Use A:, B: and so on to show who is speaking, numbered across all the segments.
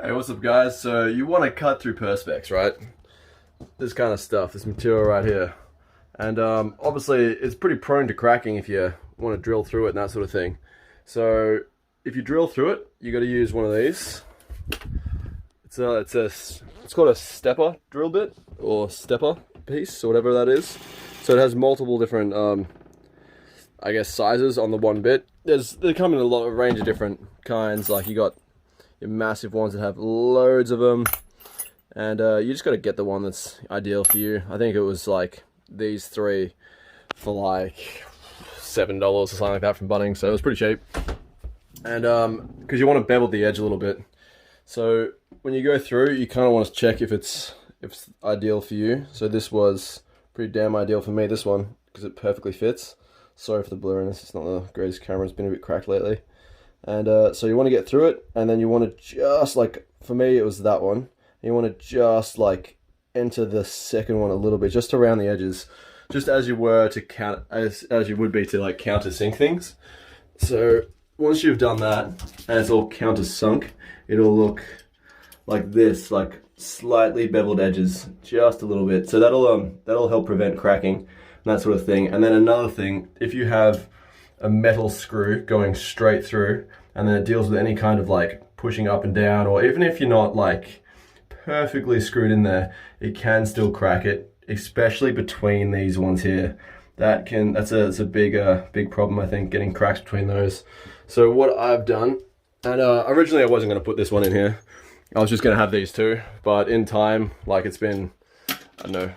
A: Hey, what's up guys? So you want to cut through Perspex, right? This kind of stuff, this material right here. And obviously it's pretty prone to cracking if you want to drill through it and that sort of thing. So if you drill through it, you got to use one of these. It's called a stepper drill bit or stepper piece or whatever that is. So it has multiple different I guess sizes on the one bit. They come in a range of different kinds. Like you got your massive ones that have loads of them, and you just got to get the one that's ideal for you. I think it was like these three for like $7 or something like that from Bunnings, so it was pretty cheap. And because you want to bevel the edge a little bit, so when you go through, you kind of want to check if it's ideal for you. So this was pretty damn ideal for me, this one, because it perfectly fits. Sorry for the blurriness, it's not the greatest camera, it's been a bit cracked lately. And so you want to get through it, and then you want to just, like, for me it was that one, you want to just like enter the second one a little bit, just around the edges, just as you were to count, as you would be to like countersink things. So once you've done that, and it's all countersunk, it'll look like this, like slightly beveled edges, just a little bit. So that'll help prevent cracking and that sort of thing. And then another thing, if you have a metal screw going straight through, and then it deals with any kind of like pushing up and down, or even if you're not like perfectly screwed in there, it can still crack it, especially between these ones here. That's a big problem, I think, getting cracks between those. So what I've done, and originally I wasn't going to put this one in here, I was just going to have these two, but in time, like it's been, I don't know,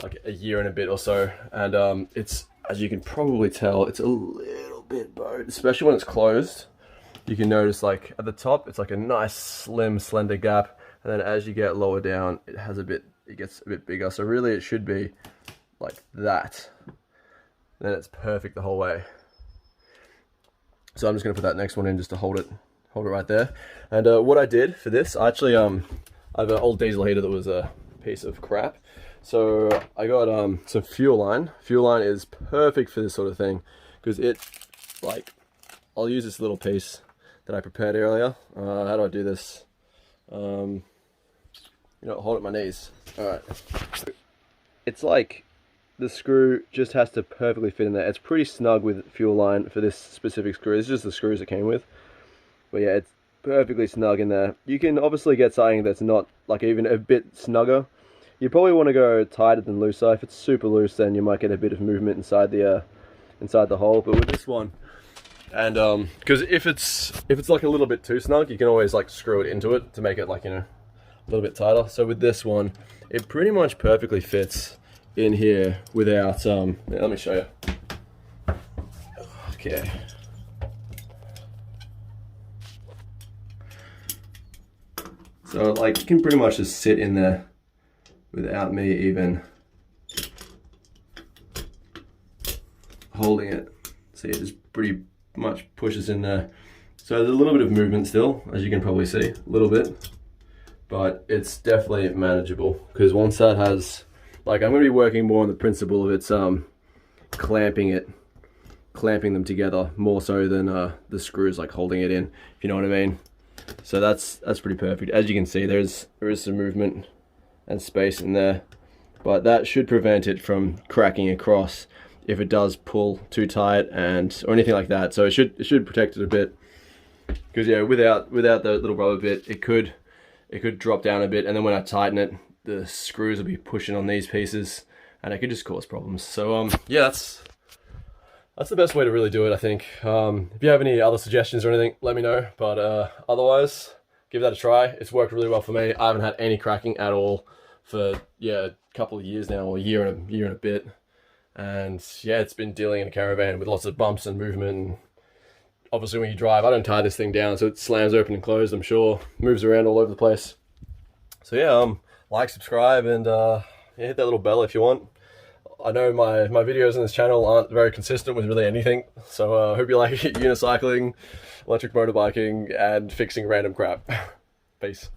A: like a year and a bit or so, and it's, as you can probably tell, it's a little bit bowed, especially when it's closed. You can notice like at the top, it's like a nice slim, slender gap. And then as you get lower down, it gets a bit bigger. So really it should be like that. Then it's perfect the whole way. So I'm just gonna put that next one in just to hold it right there. And what I did for this, I actually, I have an old diesel heater that was a piece of crap. So I got some fuel line. Fuel line is perfect for this sort of thing because it, like, I'll use this little piece that I prepared earlier. How do I do this? You know, hold at my knees. All right. It's like the screw just has to perfectly fit in there. It's pretty snug with fuel line for this specific screw. It's just the screws it came with. But yeah, it's perfectly snug in there. You can obviously get something that's not like even a bit snugger. You probably want to go tighter than looser. If it's super loose, then you might get a bit of movement inside the hole. But with this one, and because if it's like a little bit too snug, you can always like screw it into it to make it like, you know, a little bit tighter. So with this one, it pretty much perfectly fits in here without yeah, let me show you. Okay. So like you can pretty much just sit in there without me even holding it. See, it just pretty much pushes in there. So there's a little bit of movement still, as you can probably see, a little bit, but it's definitely manageable because once that has, like, I'm going to be working more on the principle of its clamping them together more so than the screws like holding it in, if you know what I mean. So that's pretty perfect. As you can see, there is some movement and space in there, but that should prevent it from cracking across if it does pull too tight or anything like that. So it should protect it a bit, because yeah, without the little rubber bit, it could drop down a bit, and then when I tighten it, the screws will be pushing on these pieces, and it could just cause problems. So yeah, that's the best way to really do it, I think. If you have any other suggestions or anything, let me know. But otherwise, give that a try. It's worked really well for me. I haven't had any cracking at all for, yeah, a couple of years now, or a year and a bit. And yeah, it's been dealing in a caravan with lots of bumps and movement. And obviously when you drive, I don't tie this thing down, so it slams open and closed, I'm sure. Moves around all over the place. So yeah, like, subscribe, and yeah, hit that little bell if you want. I know my videos on this channel aren't very consistent with really anything, so I hope you like unicycling, electric motorbiking, and fixing random crap. Peace.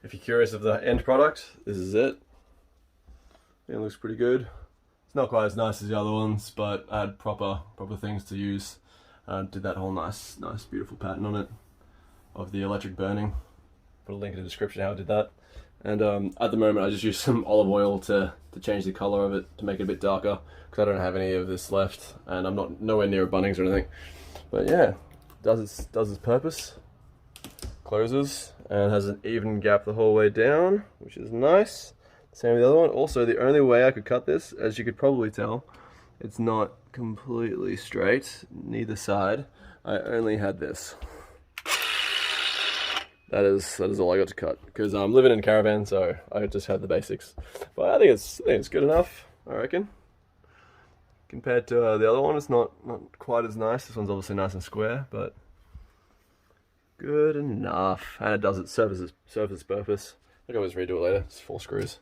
A: If you're curious of the end product, this is it. It looks pretty good. It's not quite as nice as the other ones, but I had proper things to use. Did that whole nice beautiful pattern on it of the electric burning. put a link in the description how I did that. And at the moment I just use some olive oil to change the color of it, to make it a bit darker, because I don't have any of this left, and I'm nowhere near a Bunnings or anything. But yeah, does its purpose. Closes and has an even gap the whole way down, which is nice. Same with the other one. Also, the only way I could cut this, as you could probably tell, it's not completely straight, neither side. I only had this. That is all I got to cut, because I'm living in a caravan, so I just had the basics. But I think it's good enough, I reckon. Compared to the other one, it's not quite as nice. This one's obviously nice and square, but good enough. And it serves its purpose. I can always redo it later. It's 4 screws.